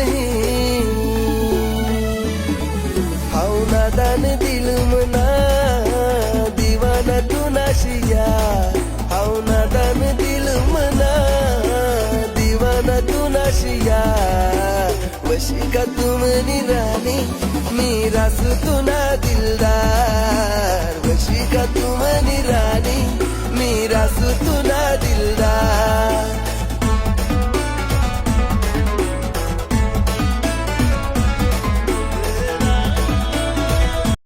नहीं। हाउ नादान दिल मना दीवाना तू नाशिया, हाउ नादान दिल मना दीवाना तू नाशिया। वशी का तुम रानी मी रासू तू ना दिल